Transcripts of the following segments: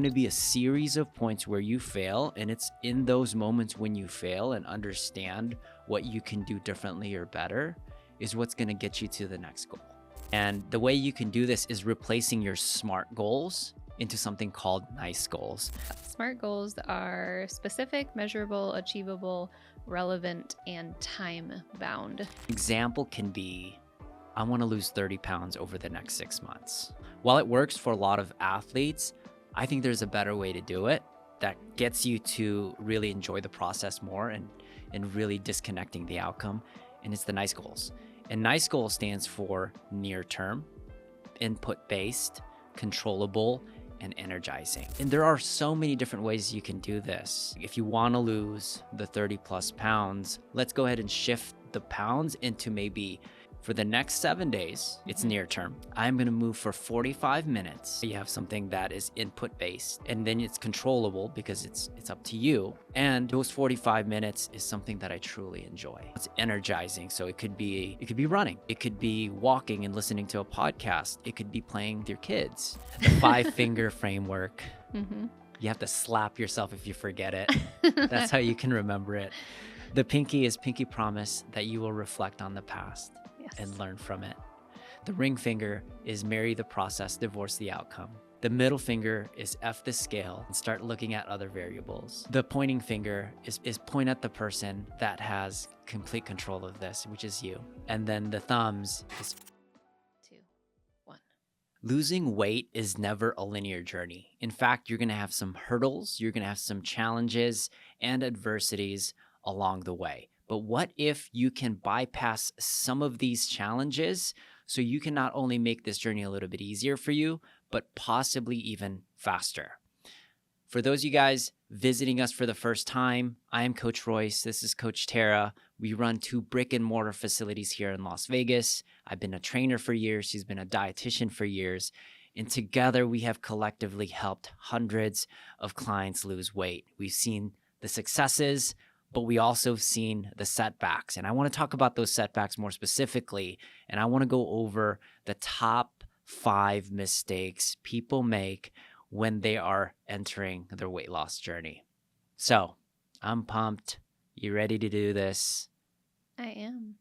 Going to be a series of points where you fail, and it's in those moments when you fail and understand what you can do differently or better is what's going to get you to the next goal. And the way you can do this is replacing your SMART goals into something called NICE goals. SMART goals are specific, measurable, achievable, relevant, and time-bound. Example can be, I want to lose 30 pounds over the next 6 months. While it works for a lot of athletes, I think there's a better way to do it that gets you to really enjoy the process more and really disconnecting the outcome. And it's the NICE goals. And NICE goal stands for near term, input-based, controllable, and energizing. And there are so many different ways you can do this. If you want to lose the 30 plus pounds, let's go ahead and shift the pounds into maybe for the next 7 days, it's near term. I'm going to move for 45 minutes. You have something that is input based, and then it's controllable because it's up to you. And those 45 minutes is something that I truly enjoy. It's energizing. So it could be running. It could be walking and listening to a podcast. It could be playing with your kids. The 5-finger framework. You have to slap yourself if you forget it. That's how you can remember it. The pinky is pinky promise that you will reflect on the past and learn from it. The ring finger is marry the process, divorce the outcome. The middle finger is F the scale and start looking at other variables. The pointing finger is point at the person that has complete control of this, which is you. And then the thumbs is 2, 1. Losing weight is never a linear journey. In fact, you're going to have some hurdles, you're going to have some challenges and adversities along the way. But what if you can bypass some of these challenges so you can not only make this journey a little bit easier for you, but possibly even faster? For those of you guys visiting us for the first time, I am Coach Royce. This is Coach Tara. We run 2 brick and mortar facilities here in Las Vegas. I've been a trainer for years. She's been a dietitian for years. And together we have collectively helped hundreds of clients lose weight. We've seen the successes, but we also have seen the setbacks. And I want to talk about those setbacks more specifically. And I want to go over the top 5 mistakes people make when they are entering their weight loss journey. So I'm pumped. You ready to do this? I am.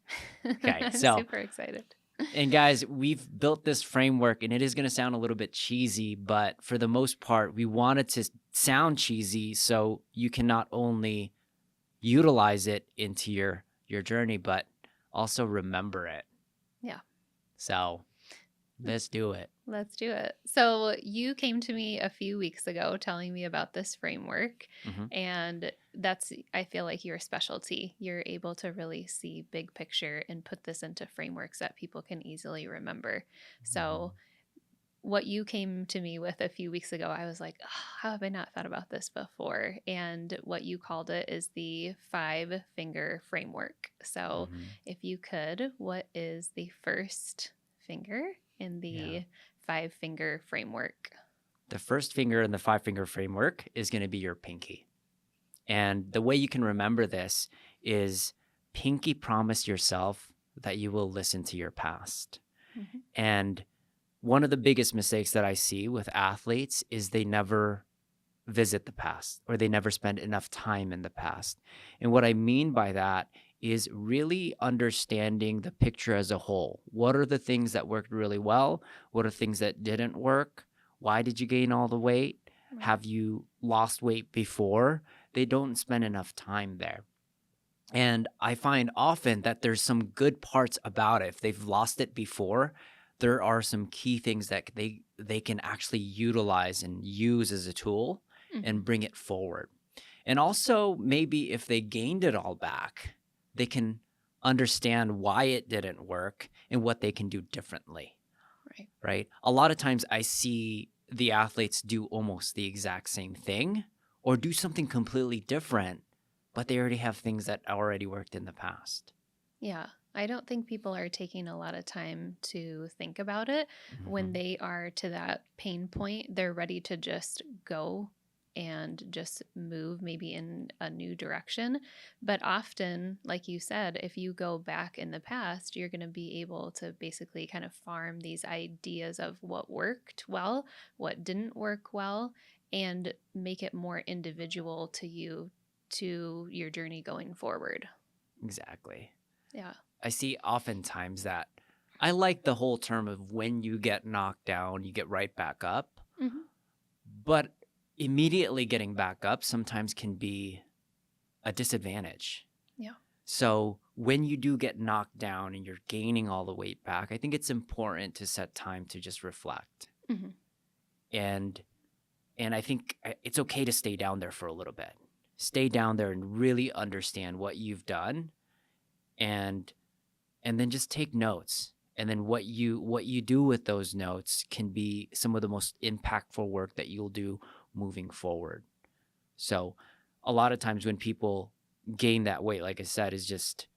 Okay, I'm so super excited. And guys, we've built this framework, and it is going to sound a little bit cheesy, but for the most part, we want it to sound cheesy so you can not only utilize it into your journey, but also remember it. Yeah. So let's do it. Let's do it. So you came to me a few weeks ago telling me about this framework, and that's, I feel like, your specialty. You're able to really see big picture and put this into frameworks that people can easily remember. So what you came to me with a few weeks ago, I was like, oh, how have I not thought about this before? And what you called it is the 5-finger framework. So if you could, what is the first finger in the 5-finger framework? The first finger in the 5-finger framework is going to be your pinky. And the way you can remember this is pinky promise yourself that you will listen to your past. And one of the biggest mistakes that I see with athletes is they never visit the past, or they never spend enough time in the past. And what I mean by that is really understanding the picture as a whole. What are the things that worked really well? What are things that didn't work? Why did you gain all the weight? Have you lost weight before? They don't spend enough time there. And I find often that there's some good parts about it. If they've lost it before, there are some key things that they can actually utilize and use as a tool and bring it forward. And also, maybe if they gained it all back, they can understand why it didn't work and what they can do differently. Right? A lot of times I see the athletes do almost the exact same thing or do something completely different, but they already have things that already worked in the past. Yeah. I don't think people are taking a lot of time to think about it. When they are to that pain point, they're ready to just go and just move maybe in a new direction. But often, like you said, if you go back in the past, you're going to be able to basically kind of farm these ideas of what worked well, what didn't work well, and make it more individual to you, to your journey going forward. Exactly. Yeah. I see oftentimes that I like the whole term of when you get knocked down, you get right back up. Mm-hmm. But immediately getting back up sometimes can be a disadvantage. Yeah. So when you do get knocked down and you're gaining all the weight back, I think it's important to set time to just reflect. Mm-hmm. And I think it's okay to stay down there for a little bit. Stay down there and really understand what you've done, and then just take notes. And then what you do with those notes can be some of the most impactful work that you'll do moving forward. So a lot of times when people gain that weight, like I said, is just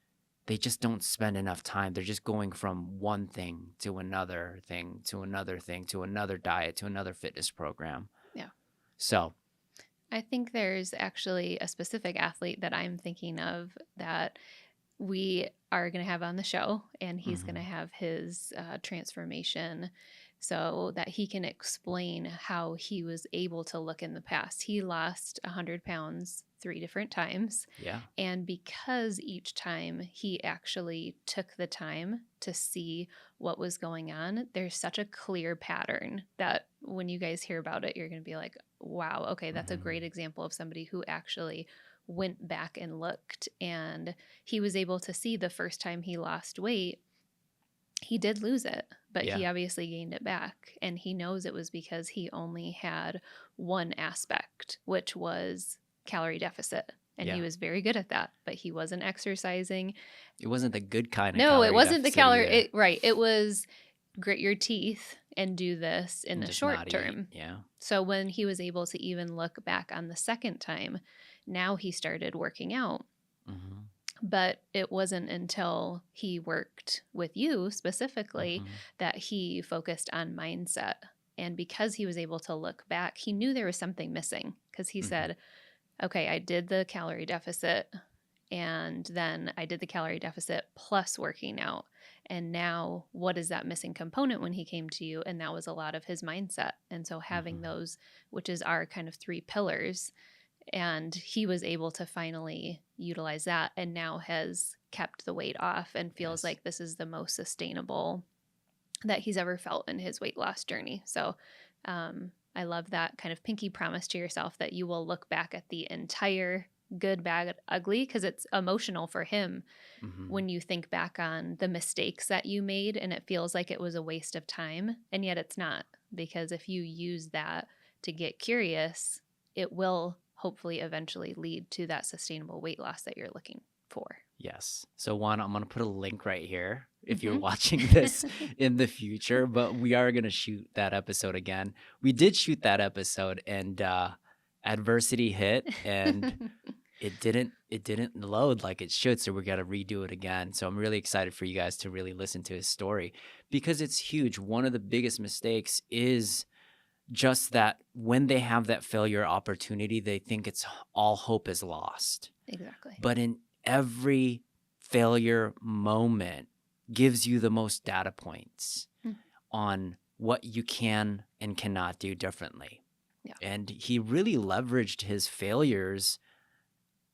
they just don't spend enough time. They're just going from one thing to another thing to another thing to another diet to another fitness program. Yeah. So I think there's actually a specific athlete that I'm thinking of that we are going to have on the show, and he's going to have his transformation so that he can explain how he was able to look in the past. He lost 100 pounds 3 different times. yeah. And because each time he actually took the time to see what was going on, there's such a clear pattern that when you guys hear about it, you're going to be like, wow, okay, that's a great example of somebody who actually went back and looked. And he was able to see the first time he lost weight, he did lose it, but he obviously gained it back. And he knows it was because he only had one aspect, which was calorie deficit. And he was very good at that, but he wasn't exercising. It wasn't the good kind of No, it wasn't the calorie. either. Right. It was grit your teeth and do this in And the just short not term. eat. Yeah. So when he was able to even look back on the second time, now he started working out. Mm-hmm. But it wasn't until he worked with you specifically that he focused on mindset. And because he was able to look back, he knew there was something missing, because he said, okay, I did the calorie deficit, and then I did the calorie deficit plus working out. And now what is that missing component when he came to you? And that was a lot of his mindset. And so having those, which is our kind of 3 pillars, and he was able to finally utilize that, and now has kept the weight off and feels like this is the most sustainable that he's ever felt in his weight loss journey. So I love that kind of pinky promise to yourself that you will look back at the entire good, bad, ugly, because it's emotional for him when you think back on the mistakes that you made, and it feels like it was a waste of time. And yet it's not, because if you use that to get curious, it will hopefully eventually lead to that sustainable weight loss that you're looking for. Yes. So Juan, I'm going to put a link right here if you're watching this in the future, but we are going to shoot that episode again. We did shoot that episode, and adversity hit, and it didn't load like it should, so we got to redo it again. So I'm really excited for you guys to really listen to his story, because it's huge. One of the biggest mistakes is just that when they have that failure opportunity, they think it's all hope is lost. Exactly. But in every failure moment gives you the most data points on what you can and cannot do differently. Yeah. And he really leveraged his failures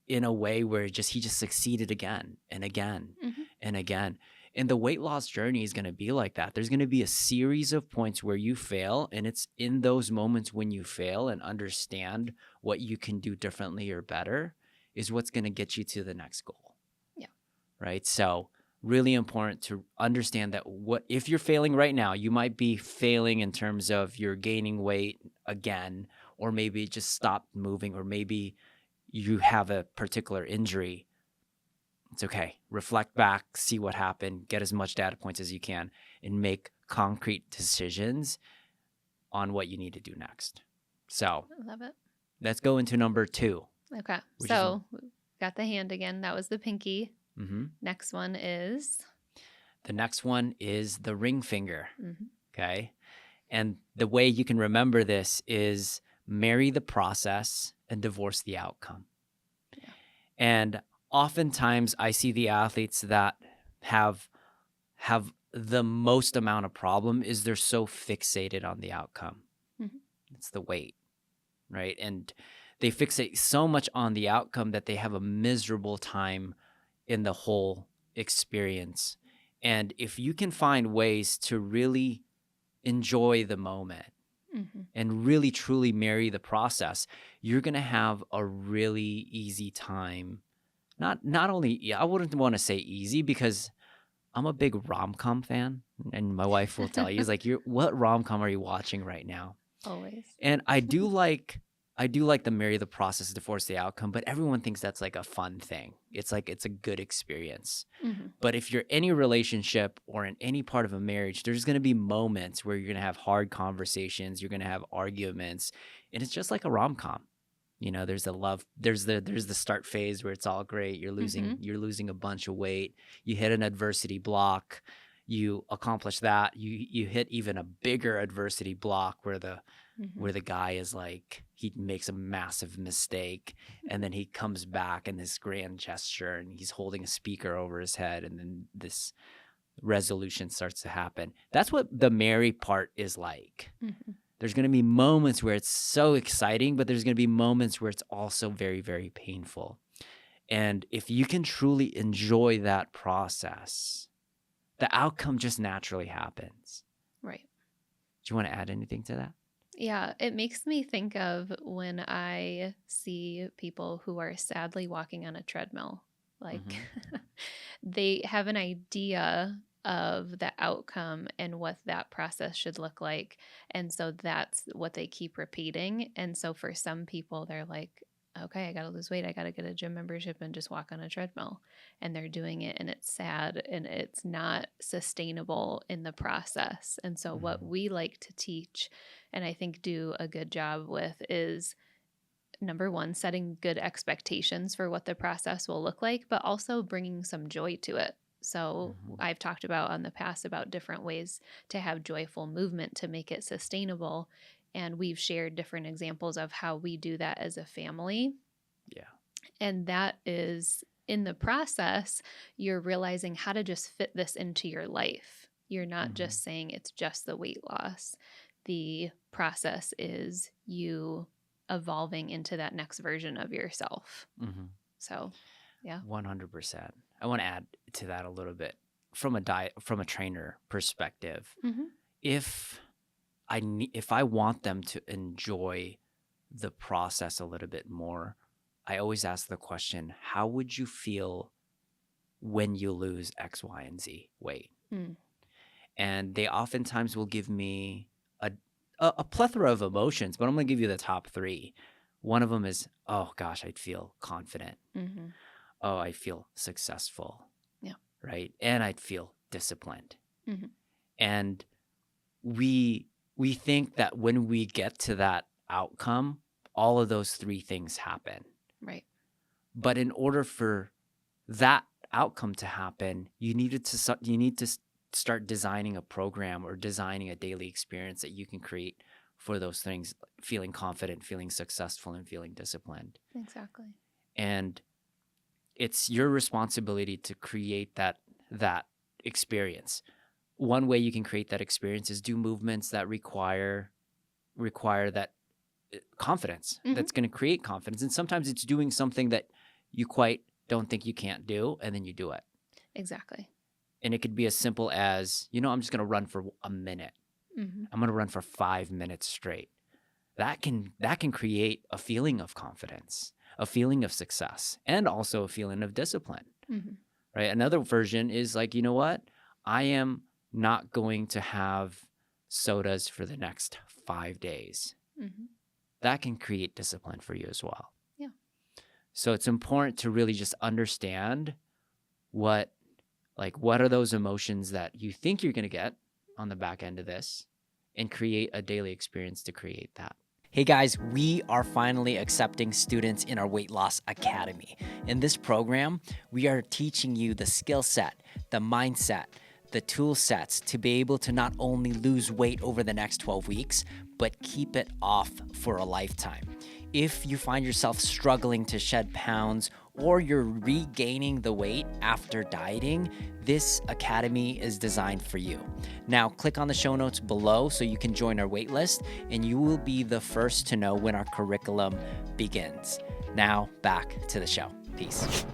in a way where he just succeeded again and again and again. And the weight loss journey is going to be like that. There's going to be a series of points where you fail, and it's in those moments when you fail and understand what you can do differently or better is what's going to get you to the next goal. Yeah. Right? So really important to understand that if you're failing right now, you might be failing in terms of you're gaining weight again, or maybe just stopped moving, or maybe you have a particular injury. It's okay. Reflect back, see what happened, get as much data points as you can, and make concrete decisions on what you need to do next. So I love it. Let's go into number 2. Okay. So got the hand again. That was the pinky. Mm-hmm. Next one is? The next one is the ring finger. Okay. And the way you can remember this is marry the process and divorce the outcome. Yeah. And oftentimes I see the athletes that have the most amount of problem is they're so fixated on the outcome. It's the weight. right? And they fixate so much on the outcome that they have a miserable time in the whole experience. And if you can find ways to really enjoy the moment and really truly marry the process, you're going to have a really easy time. Not only, yeah, I wouldn't want to say easy because I'm a big rom-com fan, and my wife will tell you, is like, what rom-com are you watching right now? Always. And I do like the marry the process to force the outcome, but everyone thinks that's like a fun thing. It's like it's a good experience. But if you're in any relationship or in any part of a marriage, there's going to be moments where you're going to have hard conversations, you're going to have arguments, and it's just like a rom-com. You know, there's the love, there's the start phase where it's all great. You're losing a bunch of weight. You hit an adversity block. You accomplish that. You hit even a bigger adversity block where the guy is like, he makes a massive mistake and then he comes back in this grand gesture and he's holding a speaker over his head, and then this resolution starts to happen. That's what the marry part is like. There's going to be moments where it's so exciting, but there's going to be moments where it's also very, very painful. And if you can truly enjoy that process, the outcome just naturally happens. Right. Do you want to add anything to that? Yeah, it makes me think of when I see people who are sadly walking on a treadmill. Like they have an idea of the outcome and what that process should look like. And so that's what they keep repeating. And so for some people, they're like, okay, I got to lose weight. I got to get a gym membership and just walk on a treadmill. And they're doing it and it's sad and it's not sustainable in the process. And so what we like to teach and I think do a good job with is, number one, setting good expectations for what the process will look like, but also bringing some joy to it. So I've talked about on the past about different ways to have joyful movement to make it sustainable. And we've shared different examples of how we do that as a family. Yeah. And that is, in the process, you're realizing how to just fit this into your life. You're not just saying it's just the weight loss. The process is you evolving into that next version of yourself. So, yeah. 100%. I want to add to that a little bit from a trainer perspective. If I want them to enjoy the process a little bit more, I always ask the question, how would you feel when you lose X, Y, and Z weight? And they oftentimes will give me a plethora of emotions, but I'm going to give you the top three. One of them is, oh gosh, I'd feel confident. Oh, I feel successful. Yeah. Right. And I'd feel disciplined. And we think that when we get to that outcome, all of those three things happen. Right. But in order for that outcome to happen, you need to start designing a program or designing a daily experience that you can create for those things, feeling confident, feeling successful, and feeling disciplined. Exactly. And it's your responsibility to create that experience. One way you can create that experience is do movements that require that confidence. That's going to create confidence. And sometimes it's doing something that you quite don't think you can't do, and then you do it. Exactly. And it could be as simple as, I'm just going to run for a minute. I'm going to run for 5 minutes straight. That can create a feeling of confidence, a feeling of success, and also a feeling of discipline. Right? Another version is like, you know what? I am not going to have sodas for the next 5 days. That can create discipline for you as well. Yeah. So it's important to really just understand what are those emotions that you think you're going to get on the back end of this, and create a daily experience to create that. Hey guys, we are finally accepting students in our Weight Loss Academy. In this program, we are teaching you the skill set, the mindset, the tool sets to be able to not only lose weight over the next 12 weeks, but keep it off for a lifetime. If you find yourself struggling to shed pounds or you're regaining the weight after dieting, this academy is designed for you. Now, click on the show notes below so you can join our wait list, and you will be the first to know when our curriculum begins. Now, back to the show. Peace.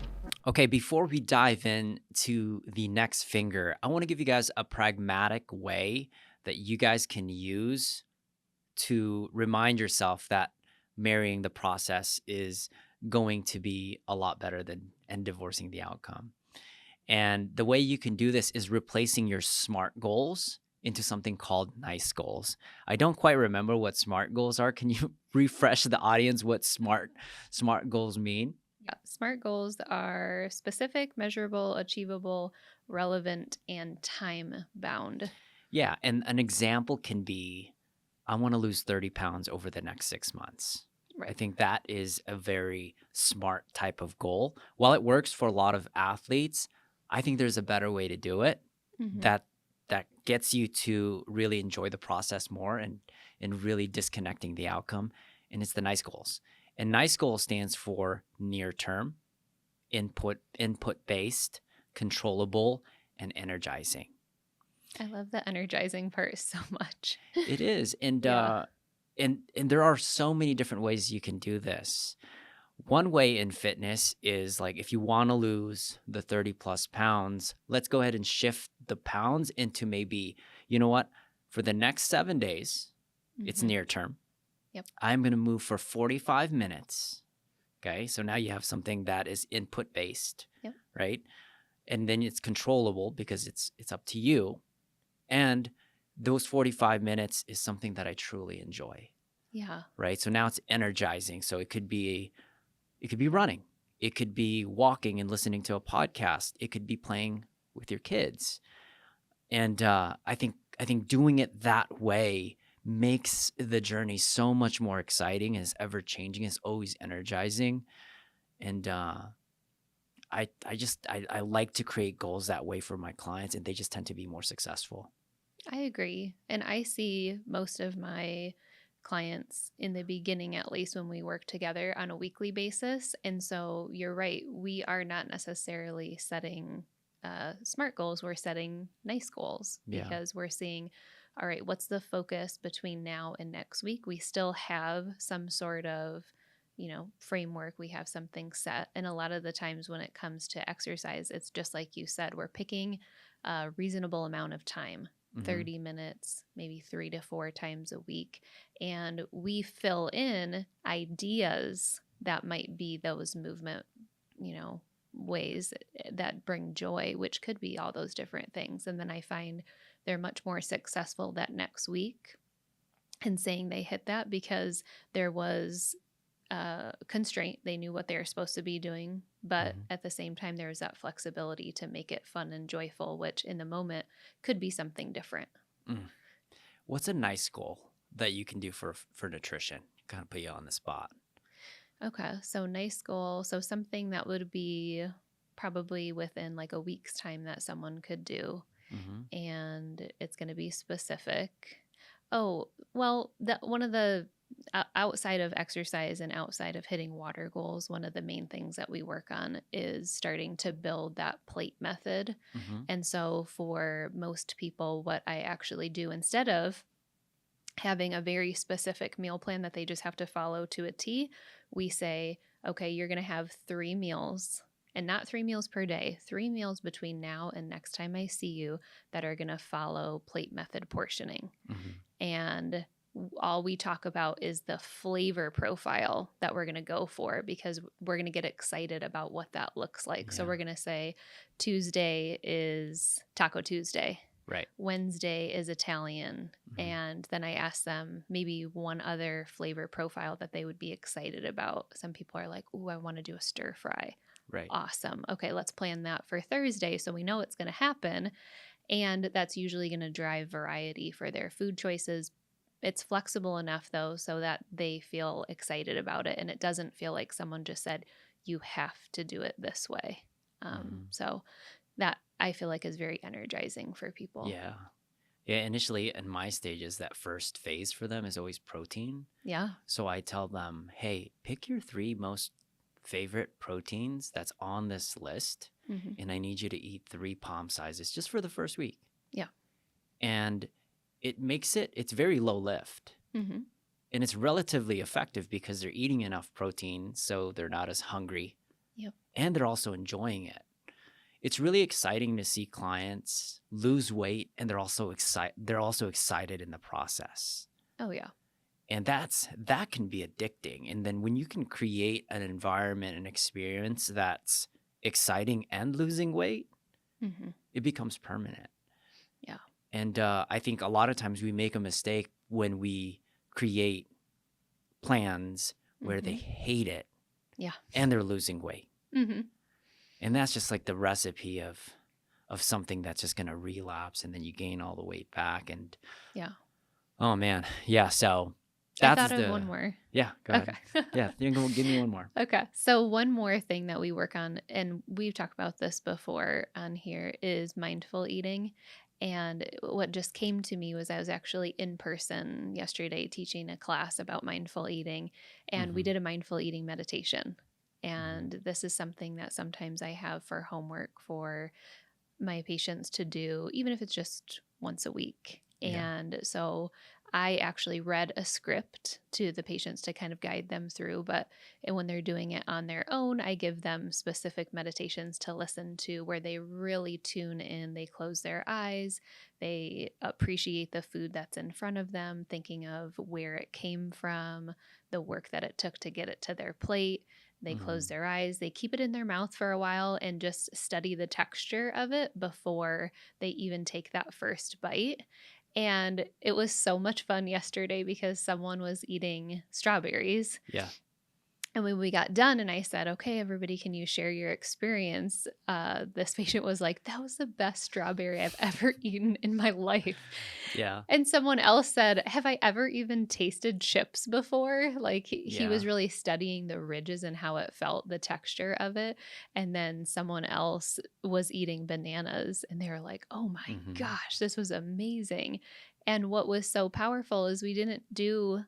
Okay, before we dive into the next finger, I want to give you guys a pragmatic way that you guys can use to remind yourself that marrying the process is going to be a lot better than and divorcing the outcome. And the way you can do this is replacing your SMART goals into something called NICE goals. I don't quite remember what SMART goals are. Can you refresh the audience what SMART goals mean? Yeah, SMART goals are specific, measurable, achievable, relevant, and time bound. Yeah, and an example can be, I want to lose 30 pounds over the next 6 months. I Right. think that is a very smart type of goal. While it works for a lot of athletes, I think there's a better way to do it Mm-hmm. that gets you to really enjoy the process more and really disconnecting the outcome. And it's the NICE goals. And NICE goal stands for near term, input based, controllable, and energizing. I love the energizing part so much. It is. And Yeah. and there are so many different ways you can do this. One way in fitness is like, if you want to lose the 30 plus pounds, let's go ahead and shift the pounds into maybe, you know what, for the next 7 days, it's Mm-hmm. near term. Yep. I'm going to move for 45 minutes. Okay. So now you have something that is input based, Yep. right? And then it's controllable because it's up to you. And those 45 minutes is something that I truly enjoy. Yeah. Right. So now it's energizing. So it could be running. It could be walking and listening to a podcast. It could be playing with your kids. And I think doing it that way makes the journey so much more exciting. It's ever changing. It's always energizing. And I like to create goals that way for my clients, and they just tend to be more successful. I agree. And I see most of my clients in the beginning, at least when we work together on a weekly basis. And so you're right. We are not necessarily setting SMART goals. We're setting NICE goals Yeah. because we're seeing, all right, what's the focus between now and next week? We still have some sort of framework. We have something set. And a lot of the times when it comes to exercise, it's just like you said, we're picking a reasonable amount of time. 30 minutes, maybe 3 to 4 times a week. And we fill in ideas that might be those movement, ways that bring joy, which could be all those different things. And then I find they're much more successful that next week in saying they hit that because there was constraint. They knew what they were supposed to be doing, but at the same time, there was that flexibility to make it fun and joyful, which in the moment could be something different. What's a NICE goal that you can do for nutrition? Kind of put you on the spot. Okay, so NICE goal. So something that would be probably within like a week's time that someone could do, and it's going to be specific. Oh, well, one of the outside of exercise and outside of hitting water goals, one of the main things that we work on is starting to build that plate method. And so for most people, what I actually do instead of having a very specific meal plan that they just have to follow to a T, we say, okay, you're going to have 3 meals and not 3 meals per day, 3 meals between now and next time I see you that are going to follow plate method portioning. And all we talk about is the flavor profile that we're going to go for because we're going to get excited about what that looks like. Yeah. So we're going to say Tuesday is Taco Tuesday. Right. Wednesday is Italian. And then I ask them maybe one other flavor profile that they would be excited about. Some people are like, ooh, I want to do a stir fry. Right. Awesome. Okay, let's plan that for Thursday so we know it's going to happen. And that's usually going to drive variety for their food choices. It's flexible enough, though, so that they feel excited about it. And it doesn't feel like someone just said, you have to do it this way. So that I feel like is very energizing for people. Yeah. Yeah, initially in my stages, that first phase for them is always protein. Yeah. So I tell them, hey, pick your 3 most favorite proteins that's on this list, Hmm. and I need you to eat 3 palm sizes just for the first week. Yeah. And it's very low lift. Hmm. And it's relatively effective because they're eating enough protein so they're not as hungry. Yep. And they're also enjoying it. It's really exciting to see clients lose weight, and they're also excited in the process. Oh, yeah. And that can be addicting. And then when you can create an environment, an experience that's exciting and losing weight, Hmm. it becomes permanent. Yeah. And I think a lot of times we make a mistake when we create plans where they Hmm. hate it Yeah. and they're losing weight. Hmm. And that's just like the recipe of something that's just going to relapse, and then you gain all the weight back. And Yeah. oh man, yeah. So I that's thought of one more. yeah. Go ahead. Okay. Yeah, you can give me one more. Okay. So, one more thing that we work on, and we've talked about this before on here, is mindful eating. And what just came to me was I was actually in person yesterday teaching a class about mindful eating, and we Mm-hmm. did a mindful eating meditation. Mm-hmm. And this is something that sometimes I have for homework for my patients to do, even if it's just once a week. Yeah. And so I actually read a script to the patients to kind of guide them through. But when they're doing it on their own, I give them specific meditations to listen to where they really tune in. They close their eyes, they appreciate the food that's in front of them, thinking of where it came from, the work that it took to get it to their plate. They Mm-hmm. close their eyes, they keep it in their mouth for a while and just study the texture of it before they even take that first bite. And it was so much fun yesterday because someone was eating strawberries. Yeah. And when we got done and I said, okay, everybody, can you share your experience? This patient was like, that was the best strawberry I've ever eaten in my life. Yeah. And someone else said, have I ever even tasted chips before? Like he Yeah. was really studying the ridges and how it felt, the texture of it. And then someone else was eating bananas and they were like, oh my Mm-hmm. gosh, this was amazing. And what was so powerful is we didn't do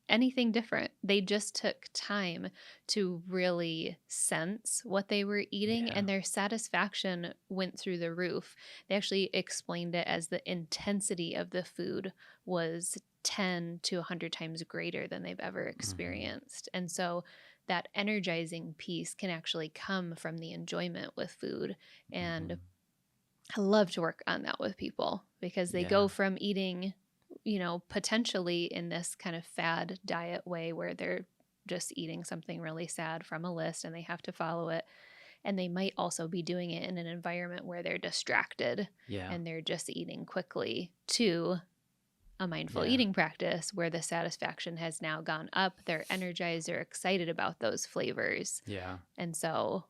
anything different. They just took time to really sense what they were eating, Yeah. and their satisfaction went through the roof. They actually explained it as the intensity of the food was 10 to 100 times greater than they've ever Mm-hmm. experienced. And so that energizing piece can actually come from the enjoyment with food. Mm-hmm. And I love to work on that with people because they Yeah. go from eating, potentially in this kind of fad diet way where they're just eating something really sad from a list and they have to follow it. And they might also be doing it in an environment where they're distracted Yeah. and they're just eating quickly to a mindful Yeah. eating practice where the satisfaction has now gone up. They're energized, they're excited about those flavors. Yeah. And so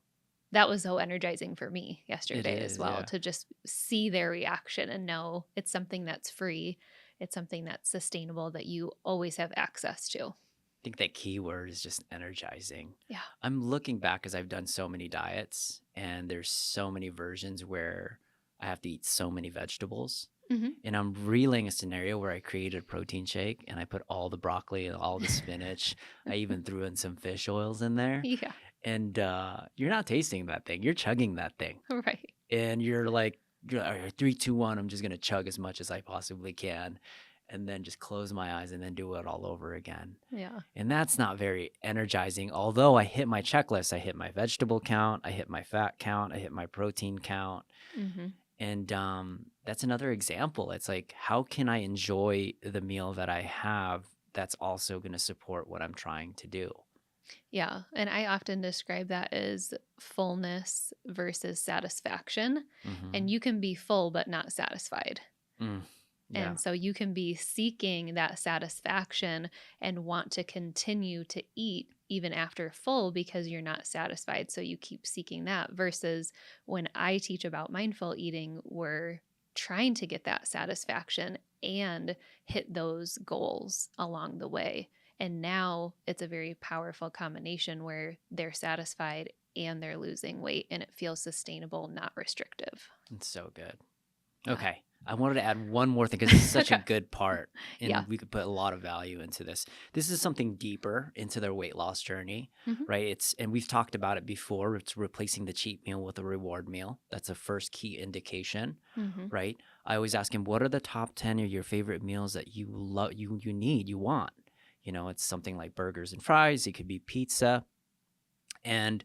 that was so energizing for me It yesterday as is. well Yeah. to just see their reaction and know it's something that's free. It's something that's sustainable that you always have access to. I think that key word is just energizing. Yeah. I'm looking back because I've done so many diets, and there's so many versions where I have to eat so many vegetables. Hmm. And I'm relaying a scenario where I created a protein shake and I put all the broccoli and all the spinach. I even threw in some fish oils in there. Yeah. And you're not tasting that thing, you're chugging that thing. Right. And you're like, all right, 3, 2, 1, I'm just going to chug as much as I possibly can. And then just close my eyes and then do it all over again. Yeah. And that's not very energizing. Although I hit my checklist, I hit my vegetable count, I hit my fat count, I hit my protein count. Hmm. And that's another example. It's like, how can I enjoy the meal that I have that's also going to support what I'm trying to do? Yeah. And I often describe that as fullness versus satisfaction. Mm-hmm. And you can be full but not satisfied. Yeah. And so you can be seeking that satisfaction and want to continue to eat even after full because you're not satisfied. So you keep seeking that. Versus when I teach about mindful eating, we're trying to get that satisfaction and hit those goals along the way. And now it's a very powerful combination where they're satisfied and they're losing weight and it feels sustainable, not restrictive. It's so good. Yeah. Okay. I wanted to add one more thing because this is such a Okay. good part, Yeah. and we could put a lot of value into this. This is something deeper into their weight loss journey, Mhm. right? And we've talked about it before. It's replacing the cheat meal with a reward meal. That's a first key indication, Mhm. right? I always ask him, what are the top 10 of your favorite meals that you love, you need, you want? It's something like burgers and fries. It could be pizza. And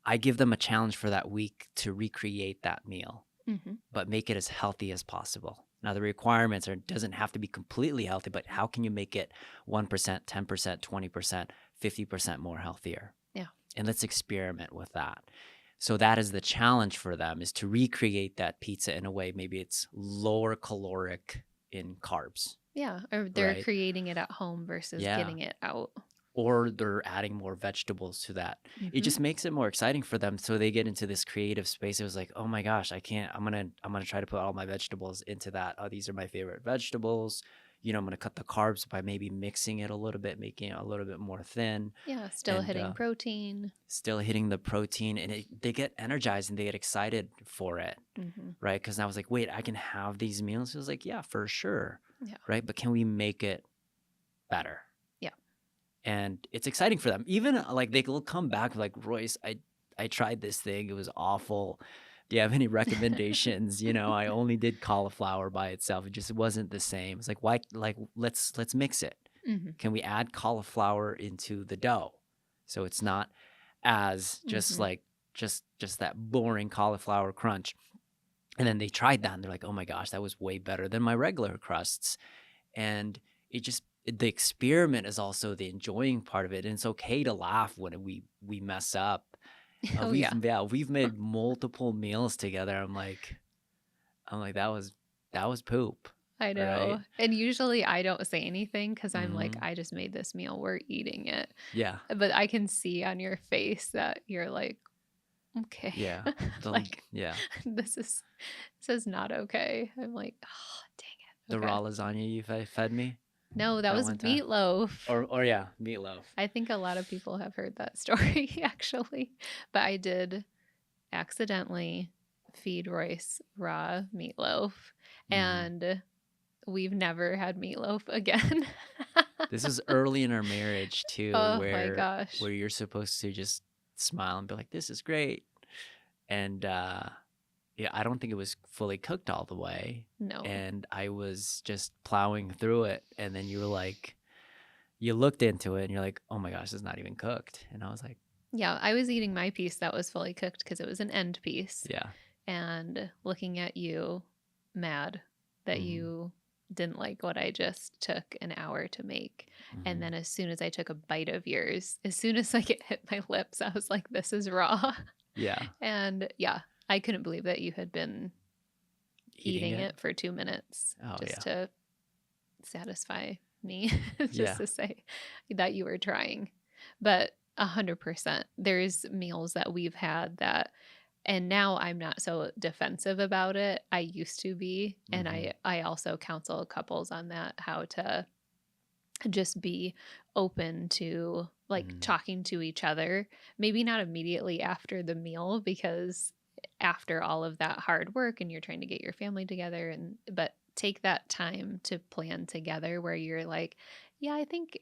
I give them a challenge for that week to recreate that meal, Mhm. but make it as healthy as possible. Now the requirements are doesn't have to be completely healthy, but how can you make it 1%, 10%, 20%, 50% more healthier? Yeah. And let's experiment with that. So that is the challenge for them, is to recreate that pizza in a way maybe it's lower caloric in carbs, Yeah. Or they're right? creating it at home versus Yeah. getting it out. Or they're adding more vegetables to that. It Mhm. just makes it more exciting for them, so they get into this creative space. It was like, oh my gosh, I can't. I'm gonna try to put all my vegetables into that. Oh, these are my favorite vegetables. I'm gonna cut the carbs by maybe mixing it a little bit, making it a little bit more thin, Yeah, still and hitting protein. still hitting the protein. And they get energized and they get excited for it, Mhm. right? Because I was like, wait, I can have these meals. It was like, yeah, for sure, Yeah. right? But can we make it better? Yeah. And it's exciting for them. Even like they'll come back like, Royce, I tried this thing, it was awful. Do you have any recommendations? I only did cauliflower by itself. It just wasn't the same. It's like, why? Like, let's mix it. Mhm. Can we add cauliflower into the dough so it's not as just Mhm. like just that boring cauliflower crunch? And then they tried that and they're like, oh my gosh, that was way better than my regular crusts. And the experiment is also the enjoying part of it, and it's okay to laugh when we mess up. Oh yeah. We've made multiple meals together. I'm like that was poop, I right? know. And usually I don't say anything because I'm like, Hmm. I just made this meal. We're eating it. Yeah, But I can see on your face that you're like, okay. yeah, Like yeah. this is not okay. I'm like, oh dang it. The Okay. raw lasagna you fed me No, that that was one time, meatloaf. or yeah, meatloaf. I think a lot of people have heard that story actually. But I did accidentally feed Royce raw meatloaf, Hmm. and we've never had meatloaf again. This is early in our marriage too, Oh my where gosh. you're supposed to just smile and be like, this is great. And yeah, I don't think it was fully cooked all the way. No. And I was just plowing through it. And then you were like, you looked into it and you're like, oh my gosh, it's not even cooked. And I was like, Yeah, I was eating my piece that was fully cooked because it was an end piece, yeah. and looking at you mad that Hmm. you didn't like what I just took an hour to make. And Hmm. then as soon as I took a bite of yours, as soon as like it hit my lips, I was like, this is raw. Yeah. And yeah, I couldn't believe that you had been Eating eating it. it for 2 minutes Oh, just yeah. to satisfy me, just Yeah. to say that you were trying. But 100%, there's meals that we've had that, and now I'm not so defensive about it. I used to be, and Hmm. I also counsel couples on that, how to just be open to like Hmm. talking to each other, maybe not immediately after the meal, because after all of that hard work and you're trying to get your family together, and but take that time to plan together where you're like, yeah, I think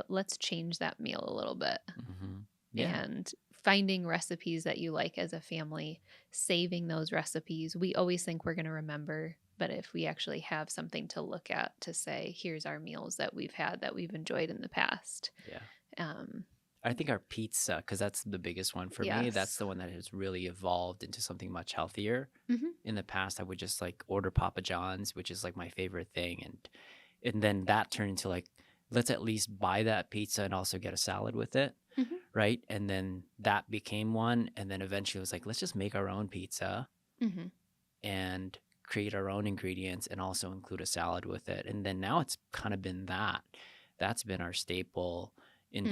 let's change that meal a little bit, Hmm. Yeah. and finding recipes that you like as a family, saving those recipes. We always think we're going to remember, but if we actually have something to look at to say, here's our meals that we've had that we've enjoyed in the past. Yeah. Um, I think our pizza, because that's the biggest one for me. That's yes. the one that has really evolved into something much healthier. Hmm. In the past, I would just like order Papa John's, which is like my favorite thing, and then that turned into like, let's at least buy that pizza and also get a salad with it, Hmm. right? And then that became one, and then eventually it was like, let's just make our own pizza Hmm. and create our own ingredients and also include a salad with it. And then now it's kind of been that. That's been our staple Hmm.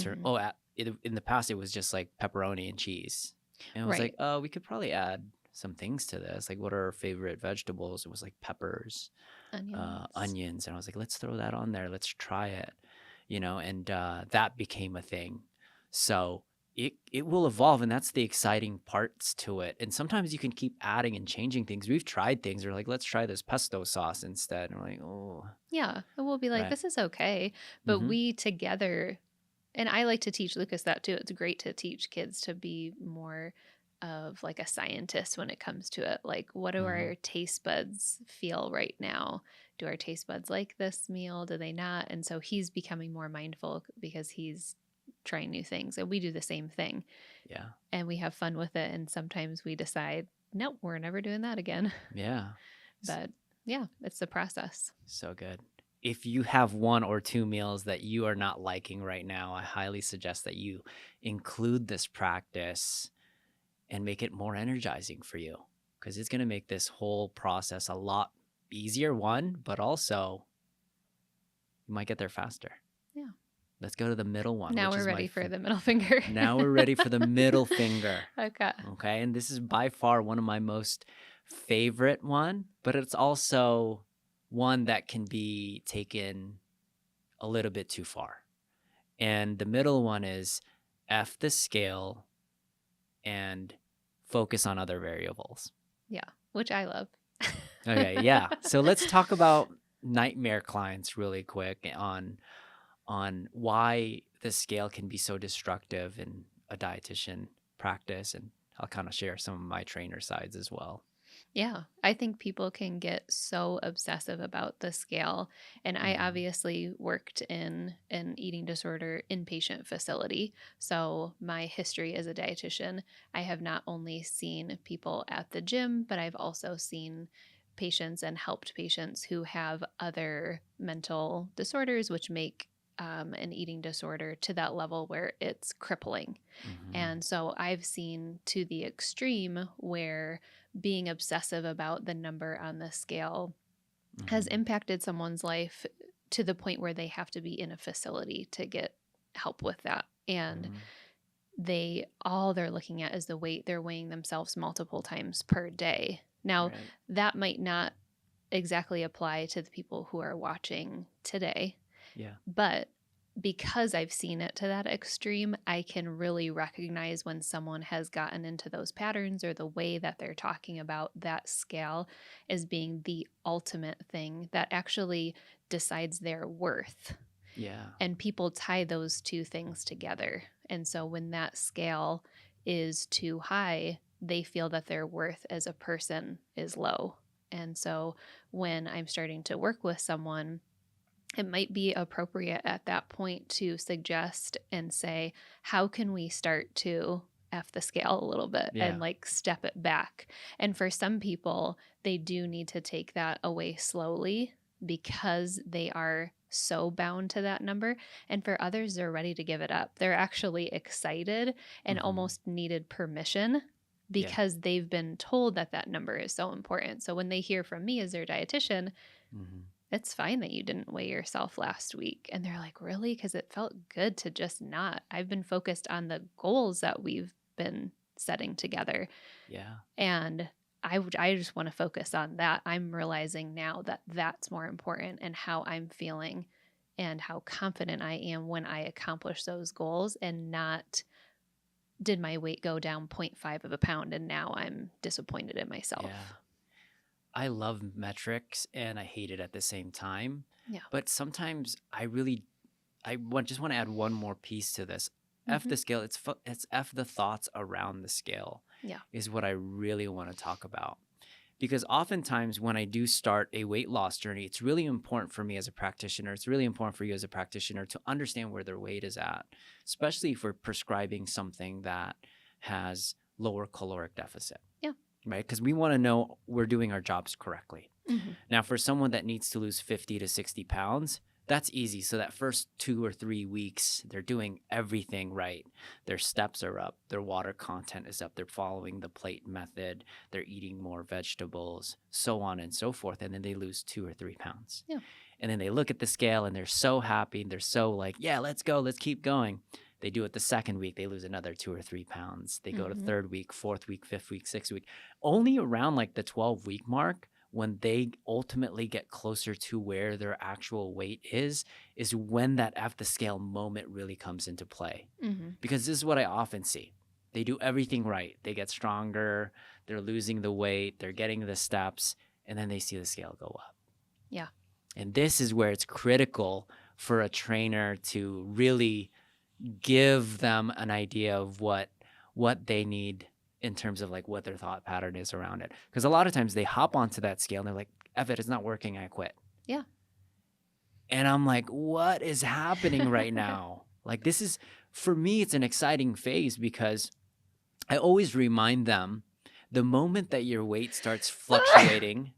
in the past it was just like pepperoni and cheese. And it was like, Right. oh, we could probably add some things to this. Like, what are our favorite vegetables? It was like peppers, Onions. onions. And I was like, let's throw that on there. Let's try it, and that became a thing. So it will evolve, and that's the exciting parts to it. And sometimes you can keep adding and changing things. We've tried things. We're like, let's try this pesto sauce instead. And we're like, oh, Yeah. And we'll be like, right. this is okay. But Mm-hmm. we together, and I like to teach Lucas that too. It's great to teach kids to be more of like a scientist when it comes to it. Like, what do Mm-hmm. our taste buds feel right now? Do our taste buds like this meal? Do they not? And so he's becoming more mindful because he's trying new things. And we do the same thing Yeah. and we have fun with it. And sometimes we decide, nope, we're never doing that again. Yeah. S- But yeah, it's the process. So good. If you have one or two meals that you are not liking right now, I highly suggest that you include this practice and make it more energizing for you, because it's going to make this whole process a lot easier, one, but also you might get there faster. Yeah. Let's go to the middle one, Now which we're is ready for the middle finger. now we're ready for the middle finger. Okay. Okay. And this is by far one of my most favorite one, but it's also one that can be taken a little bit too far. And the middle one is F the scale and focus on other variables. Yeah. Which I love. Okay. Yeah. So let's talk about nightmare clients really quick on why the scale can be so destructive in a dietitian practice, and I'll kind of share some of my trainer sides as well. Yeah, I think people can get so obsessive about the scale. And I Mm-hmm. obviously worked in an eating disorder inpatient facility. So, my history as a dietitian, I have not only seen people at the gym, but I've also seen patients and helped patients who have other mental disorders, which make an eating disorder to that level where it's crippling. Mm-hmm. And so I've seen to the extreme where being obsessive about the number on the scale has Mm-hmm. impacted someone's life to the point where they have to be in a facility to get help with that. And Mm-hmm. all they're looking at is the weight. They're weighing themselves multiple times per day. Now, Right. that might not exactly apply to the people who are watching today, Yeah. but because I've seen it to that extreme, I can really recognize when someone has gotten into those patterns or the way that they're talking about that scale as being the ultimate thing that actually decides their worth. Yeah. And people tie those two things together. And so when that scale is too high, they feel that their worth as a person is low. And so when I'm starting to work with someone, it might be appropriate at that point to suggest and say, how can we start to F the scale a little bit Yeah. and like step it back? And for some people, they do need to take that away slowly because they are so bound to that number. And for others, they're ready to give it up. They're actually excited and Mm-hmm. almost needed permission Yeah. because they've been told that that number is so important. So when they hear from me as their dietitian, Mm-hmm. it's fine that you didn't weigh yourself last week. And they're like, really? Because it felt good to just not. I've been focused on the goals that we've been setting together. Yeah. And I just want to focus on that. I'm realizing now that that's more important and how I'm feeling and how confident I am when I accomplish those goals and not did my weight go down 0.5 of a pound and now I'm disappointed in myself. Yeah. I love metrics and I hate it at the same time. Yeah. But sometimes just want to add one more piece to this. F Mm-hmm. the scale. It's F the thoughts around the scale. Yeah. Is what I really want to talk about. Because oftentimes when I do start a weight loss journey, it's really important for me as a practitioner. It's really important for you as a practitioner to understand where their weight is at, especially if we're prescribing something that has lower caloric deficit. Yeah. Right? Because we want to know we're doing our jobs correctly. Mm-hmm. Now, for someone that needs to lose 50 to 60 pounds, that's easy. So that first 2 or 3 weeks, they're doing everything right. Their steps are up. Their water content is up. They're following the plate method. They're eating more vegetables, so on and so forth. And then they lose 2 or 3 pounds. Yeah. And then they look at the scale and they're so happy. And they're so like, yeah, let's go. Let's keep going. They do it the second week. They lose another 2 or 3 pounds. They go to Mm-hmm. third week, fourth week, fifth week, sixth week. Only around like the 12-week mark when they ultimately get closer to where their actual weight is when that F the scale moment really comes into play. Because this is what I often see. They do everything right. They get stronger, they're losing the weight, they're getting the steps, and then they see the scale go up. Yeah. And this is where it's critical for a trainer to really give them an idea of what they need in terms of like what their thought pattern is around it. Because a lot of times they hop onto that scale and they're like, F it, it's not working, I quit. Yeah. And I'm like, what is happening right now? Like, this is, for me, it's an exciting phase because I always remind them the moment that your weight starts fluctuating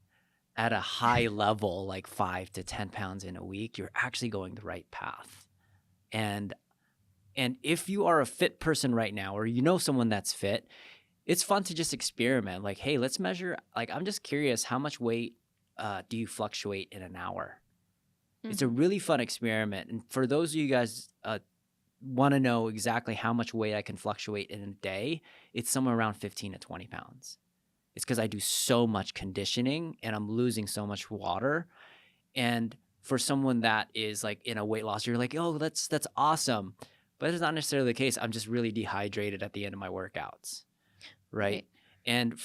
at a high level, like 5 to 10 pounds in a week, you're actually going the right path. And if you are a fit person right now, or you know someone that's fit, it's fun to just experiment. Like, hey, let's measure. Like, I'm just curious, how much weight do you fluctuate in an hour? It's a really fun experiment. And for those of you guys want to know exactly how much weight I can fluctuate in a day, it's somewhere around 15 to 20 pounds. It's because I do so much conditioning and I'm losing so much water. And for someone that is like in a weight loss, you're like, oh, that's awesome. But it's not necessarily the case. I'm just really dehydrated at the end of my workouts, right? And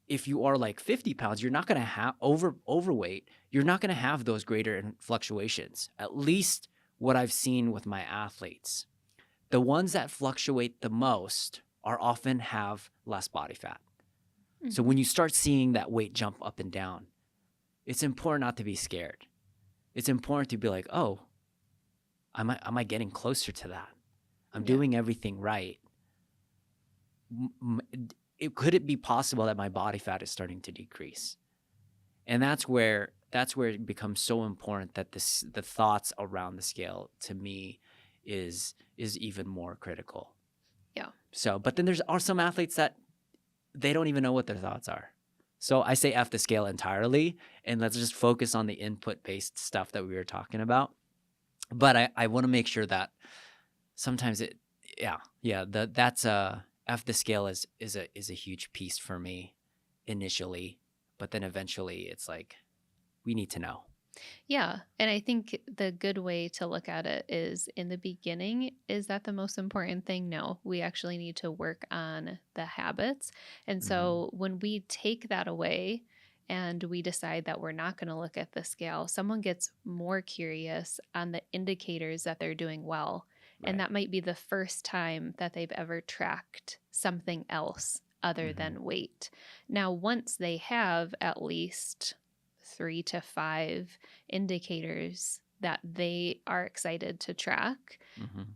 if you are like 50 pounds, you're not going to have overweight. You're not going to have those greater fluctuations, at least what I've seen with my athletes. The ones that fluctuate the most are often have less body fat. So when you start seeing that weight jump up and down, it's important not to be scared. It's important to be like, oh, am I getting closer to that? I'm doing everything right. Could it be possible that my body fat is starting to decrease? And that's where it becomes so important that the thoughts around the scale to me is even more critical. Yeah. So, but then are some athletes that they don't even know what their thoughts are. So I say F the scale entirely, and let's just focus on the input-based stuff that we were talking about. But I want to make sure that sometimes that's F the scale is a huge piece for me initially, but then eventually it's like we need to know. Yeah. And I think the good way to look at it is in the beginning, is that the most important thing? No, we actually need to work on the habits. And so when we take that away and we decide that we're not going to look at the scale, someone gets more curious on the indicators that they're doing well. Right. And that might be the first time that they've ever tracked something else other than weight. Now, once they have at least 3 to 5 indicators that they are excited to track,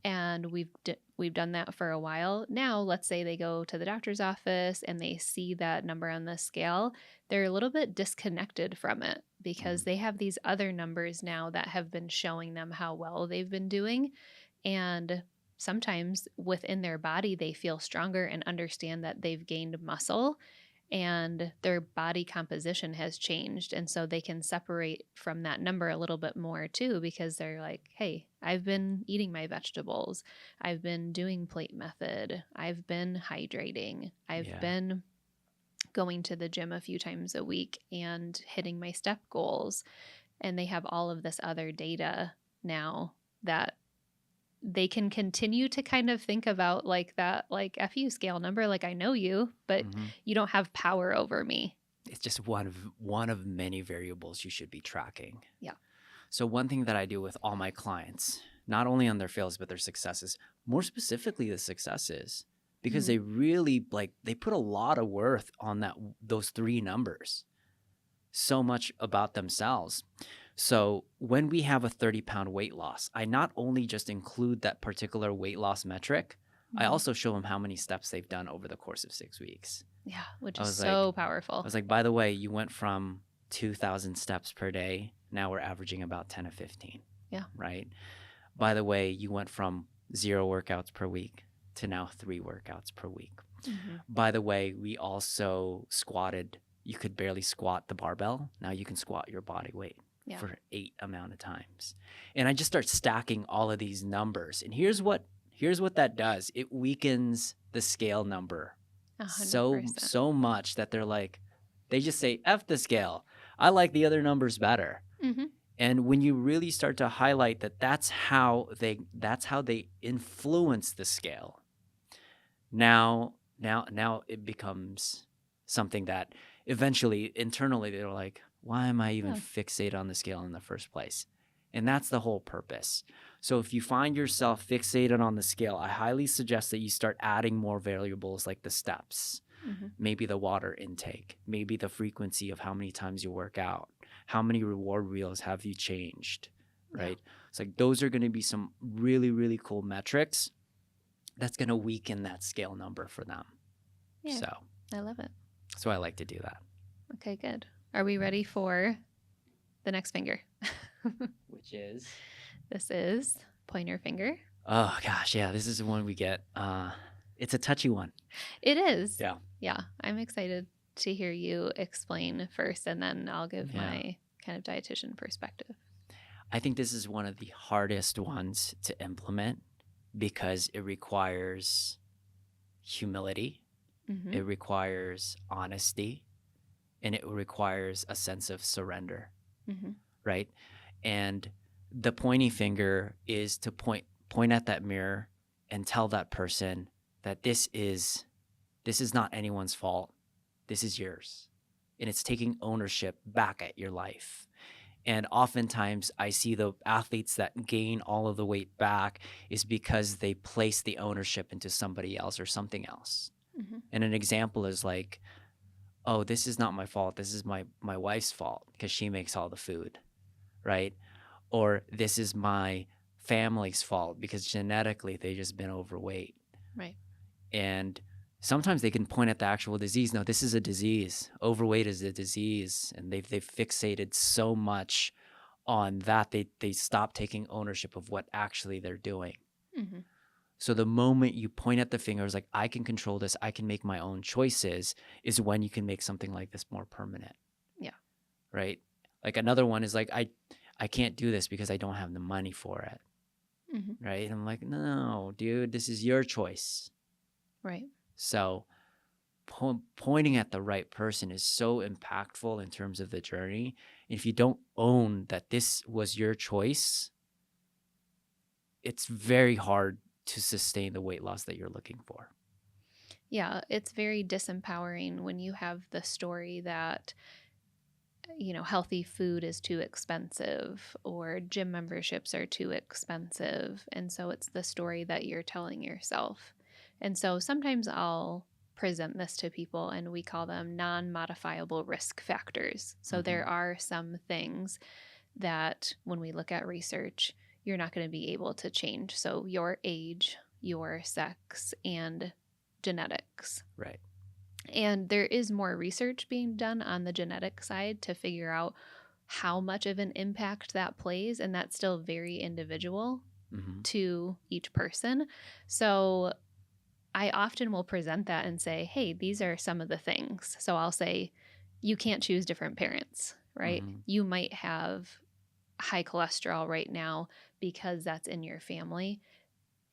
and we've done that for a while. Now, let's say they go to the doctor's office and they see that number on the scale, they're a little bit disconnected from it because they have these other numbers now that have been showing them how well they've been doing. And sometimes within their body, they feel stronger and understand that they've gained muscle and their body composition has changed. And so they can separate from that number a little bit more too, because they're like, hey, I've been eating my vegetables. I've been doing plate method. I've been hydrating. I've been going to the gym a few times a week and hitting my step goals. And they have all of this other data now that they can continue to kind of think about like that, like FU scale number, like I know you, but you don't have power over me. It's just one of many variables you should be tracking. Yeah. So one thing that I do with all my clients, not only on their fails, but their successes, more specifically the successes, because they really they put a lot of worth on those 3 numbers, so much about themselves. So when we have a 30-pound weight loss, I not only just include that particular weight loss metric, I also show them how many steps they've done over the course of 6 weeks. Yeah, which is so powerful. I was like, by the way, you went from 2,000 steps per day. Now we're averaging about 10 to 15. Yeah. Right? By the way, you went from 0 workouts per week to now 3 workouts per week. By the way, we also squatted. You could barely squat the barbell. Now you can squat your body weight. For 8 amount of times. And I just start stacking all of these numbers. And here's what that does. It weakens the scale number 100%. so much that they're like, they just say F the scale. I like the other numbers better. Mm-hmm. And when you really start to highlight that that's how they influence the scale. Now it becomes something that eventually internally they're like, why am I even Yeah. fixated on the scale in the first place? And that's the whole purpose. So if you find yourself fixated on the scale, I highly suggest that you start adding more variables like the steps, Mm-hmm. maybe the water intake, maybe the frequency of how many times you work out, how many reward wheels have you changed, right? Yeah. It's like those are going to be some really, really cool metrics that's going to weaken that scale number for them. Yeah. So I love it. that's why I like to do that. Okay, good. Are we ready for the next finger? Which is? This is pointer finger. Oh gosh, yeah, this is the one we get. It's a touchy one. It is. Yeah. Yeah. I'm excited to hear you explain first, and then I'll give my kind of dietitian perspective. I think this is one of the hardest ones to implement because it requires humility, Mm-hmm. it requires honesty, and it requires a sense of surrender, Mm-hmm. right? And the pointy finger is to point at that mirror and tell that person that this is not anyone's fault. This is yours. And it's taking ownership back at your life. And oftentimes I see the athletes that gain all of the weight back is because they place the ownership into somebody else or something else. Mm-hmm. And an example is like, oh, this is not my fault. This is my wife's fault because she makes all the food, right? Or this is my family's fault because genetically they've just been overweight. Right. And sometimes they can point at the actual disease. No, this is a disease. Overweight is a disease. And they've fixated so much on that they stop taking ownership of what actually they're doing. Mm-hmm. So the moment you point at the fingers like, I can control this, I can make my own choices, is when you can make something like this more permanent. Yeah. Right? Like another one is like, I can't do this because I don't have the money for it. Mm-hmm. Right? And I'm like, no, dude, this is your choice. Right. So pointing at the right person is so impactful in terms of the journey. If you don't own that this was your choice, it's very hard to sustain the weight loss that you're looking for. Yeah, it's very disempowering when you have the story that, you know, healthy food is too expensive or gym memberships are too expensive. And so it's the story that you're telling yourself. And so sometimes I'll present this to people and we call them non-modifiable risk factors. So there are some things that when we look at research, you're not going to be able to change. So your age, your sex, and genetics. Right. And there is more research being done on the genetic side to figure out how much of an impact that plays. And that's still very individual to each person. So I often will present that and say, hey, these are some of the things. So I'll say, you can't choose different parents, right? You might have high cholesterol right now because that's in your family.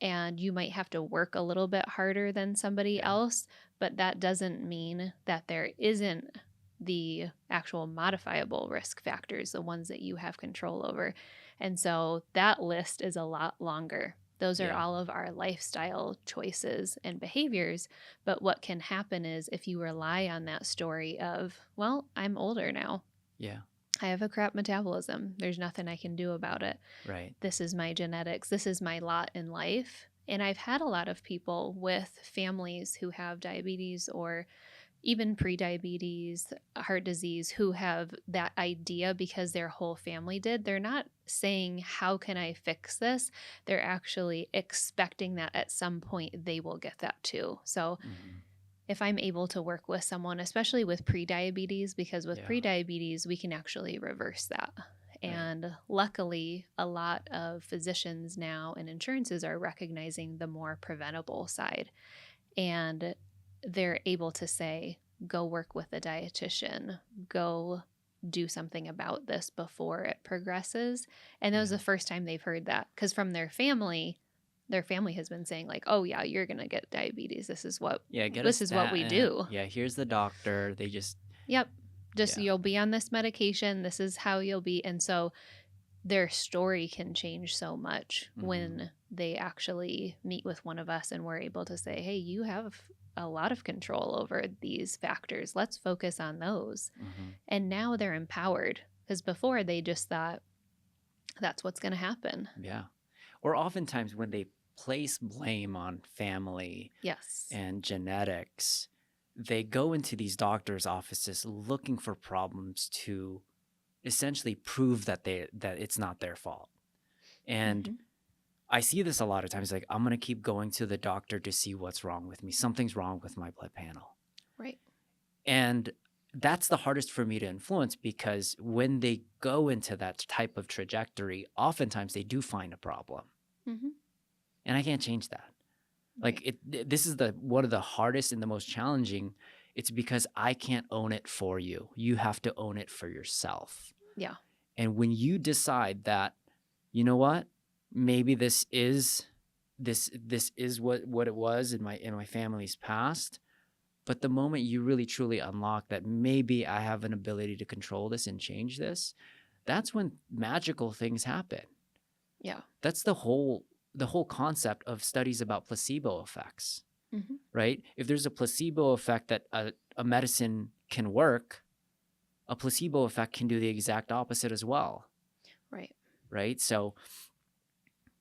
And you might have to work a little bit harder than somebody else, but that doesn't mean that there isn't the actual modifiable risk factors, the ones that you have control over. And so that list is a lot longer. Those are all of our lifestyle choices and behaviors. But what can happen is if you rely on that story of, well, I'm older now. Yeah. I have a crap metabolism. There's nothing I can do about it. Right. This is my genetics. This is my lot in life. And I've had a lot of people with families who have diabetes or even prediabetes, heart disease, who have that idea because their whole family did. They're not saying, how can I fix this? They're actually expecting that at some point they will get that too. So if I'm able to work with someone, especially with prediabetes, because with prediabetes, we can actually reverse that. And luckily, a lot of physicians now and insurances are recognizing the more preventable side. And they're able to say, go work with a dietitian, go do something about this before it progresses. And that was the first time they've heard that, because from their family has been saying like, oh yeah, you're going to get diabetes. This is what, get this is what we do. Yeah. Here's the doctor. They just, Yep. Just Yeah. you'll be on this medication. This is how you'll be. And so their story can change so much Hmm. when they actually meet with one of us and we're able to say, hey, you have a lot of control over these factors. Let's focus on those. Hmm. And now they're empowered because before they just thought that's what's going to happen. Yeah. Or oftentimes when they place blame on family Yes. and genetics, they go into these doctors' offices looking for problems to essentially prove that it's not their fault. And Hmm. I see this a lot of times, like, I'm gonna keep going to the doctor to see what's wrong with me. Something's wrong with my blood panel. Right. And that's the hardest for me to influence because when they go into that type of trajectory, oftentimes they do find a problem. Hmm. And I can't change that. Like Right. this is the one of the hardest and the most challenging. It's because I can't own it for you. You have to own it for yourself. Yeah. And when you decide that, you know what, maybe this is what it was in my family's past, but the moment you really truly unlock that maybe I have an ability to control this and change this, that's when magical things happen. Yeah. That's the whole concept of studies about placebo effects, Hmm. right? If there's a placebo effect that a medicine can work, a placebo effect can do the exact opposite as well, Right. right? So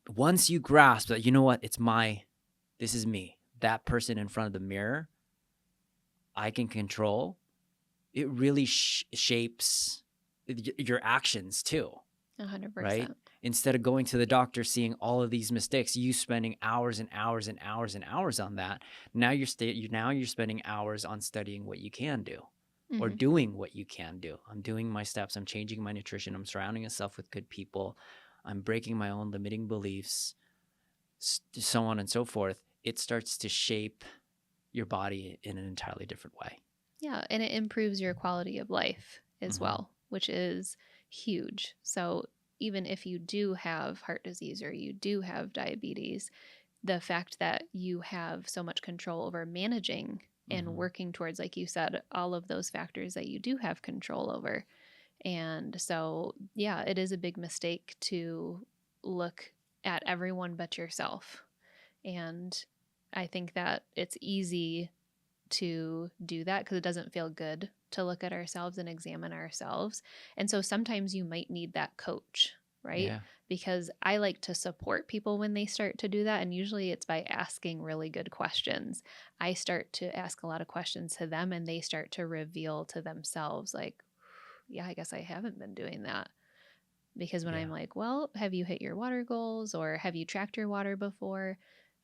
once you grasp that, you know what, this is me, that person in front of the mirror, I can control, it really shapes your actions too, right? 100%. Instead of going to the doctor seeing all of these mistakes, you spending hours and hours and hours and hours on that. Now you're spending hours on studying what you can do or Hmm. doing what you can do. I'm doing my steps, I'm changing my nutrition, I'm surrounding myself with good people, I'm breaking my own limiting beliefs, so on and so forth. It starts to shape your body in an entirely different way. Yeah. And it improves your quality of life as Hmm. well, which is huge. So even if you do have heart disease or you do have diabetes, the fact that you have so much control over managing and Hmm. working towards, like you said, all of those factors that you do have control over. And so, yeah, it is a big mistake to look at everyone but yourself. And I think that it's easy to do that because it doesn't feel good to look at ourselves and examine ourselves. And so sometimes you might need that coach, right? Yeah. Because I like to support people when they start to do that. And usually it's by asking really good questions. I start to ask a lot of questions to them and they start to reveal to themselves, like, yeah, I guess I haven't been doing that. Because when I'm Yeah. like, well, have you hit your water goals or have you tracked your water before?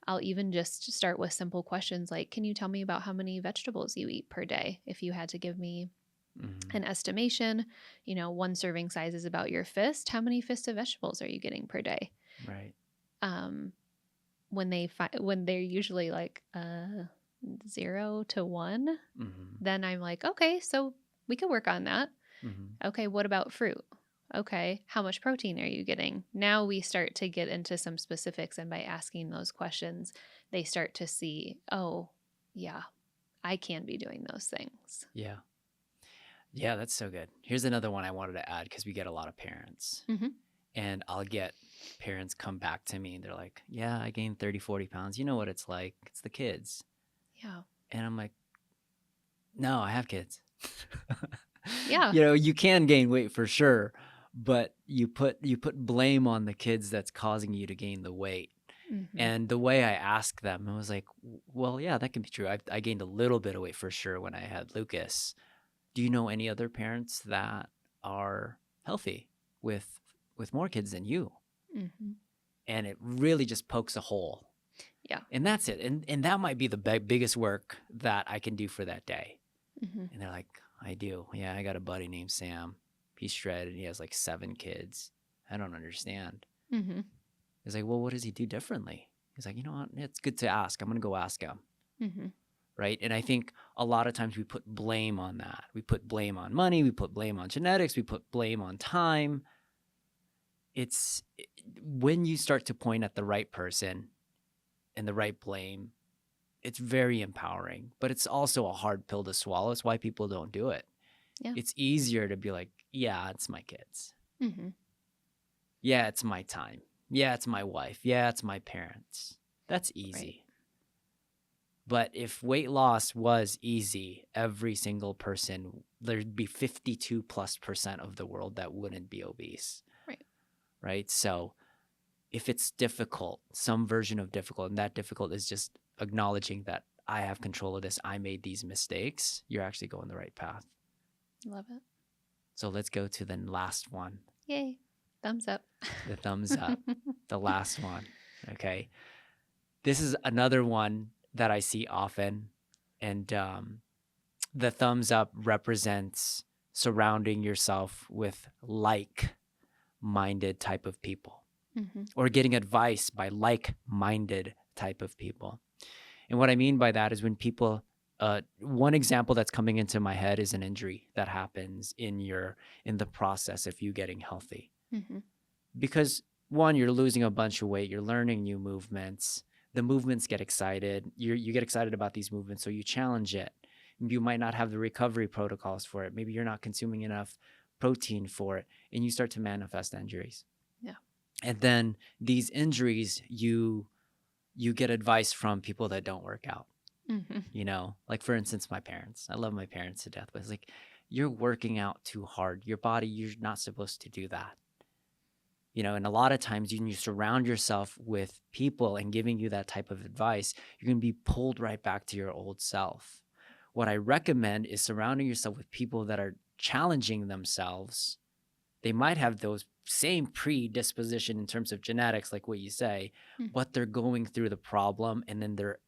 I'll even just start with simple questions like, can you tell me about how many vegetables you eat per day? If you had to give me Hmm. an estimation, one serving size is about your fist. How many fists of vegetables are you getting per day? Right. Um, when they're usually like 0 to 1, Hmm. then I'm like, okay, so we could work on that. Hmm. Okay, what about fruit? Okay, how much protein are you getting? Now we start to get into some specifics, and by asking those questions, they start to see, oh, yeah, I can be doing those things. Yeah. Yeah, that's so good. Here's another one I wanted to add because we get a lot of parents, Hmm. and I'll get parents come back to me and they're like, yeah, I gained 30, 40 pounds. You know what it's like? It's the kids. Yeah. And I'm like, no, I have kids. Yeah. You can gain weight for sure, but you put blame on the kids that's causing you to gain the weight. Hmm. And the way I asked them, I was like, well, yeah, that can be true. I gained a little bit of weight for sure when I had Lucas. Do you know any other parents that are healthy with more kids than you? Hmm. And it really just pokes a hole. Yeah. And that's it. And that might be the biggest work that I can do for that day. Hmm. And they're like, I do. Yeah, I got a buddy named Sam. He's shredded. He has like 7 kids. I don't understand. Hmm. He's like, well, what does he do differently? He's like, you know what? It's good to ask. I'm going to go ask him. Hmm. Right. And I think a lot of times we put blame on that. We put blame on money. We put blame on genetics. We put blame on time. It's when you start to point at the right person and the right blame, it's very empowering, but it's also a hard pill to swallow. It's why people don't do it. Yeah. It's easier to be like, yeah, it's my kids. Hmm. Yeah, it's my time. Yeah, it's my wife. Yeah, it's my parents. That's Right. easy. But if weight loss was easy, every single person, there'd be 52+% of the world that wouldn't be obese, Right. right? So if it's difficult, some version of difficult, and that difficult is just acknowledging that I have control of this, I made these mistakes, you're actually going the right path. Love it. So let's go to the last one, Yay. Thumbs up. the thumbs up, the last one. Okay. This is another one that I see often. And the thumbs up represents surrounding yourself with like-minded type of people, Hmm. or getting advice by like-minded type of people. And what I mean by that is when people, one example that's coming into my head is an injury that happens in the process of you getting healthy. Hmm. Because one, you're losing a bunch of weight, you're learning new movements. The movements get excited. You get excited about these movements, so you challenge it. You might not have the recovery protocols for it. Maybe you're not consuming enough protein for it, and you start to manifest injuries. Yeah. And then these injuries, you get advice from people that don't work out. Hmm. Like for instance, my parents. I love my parents to death, but it's like, you're working out too hard. Your body, you're not supposed to do that. And a lot of times when you surround yourself with people and giving you that type of advice, you're going to be pulled right back to your old self. What I recommend is surrounding yourself with people that are challenging themselves. They might have those same predisposition in terms of genetics, like what you say, but they're going through the problem and then they're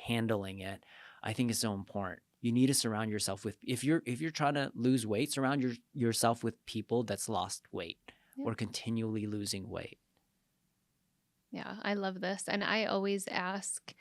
handling it. I think is so important. You need to surround yourself with, if you're trying to lose weight, surround yourself with people that's lost weight. Yeah. Or continually losing weight. Yeah, I love this. And I always ask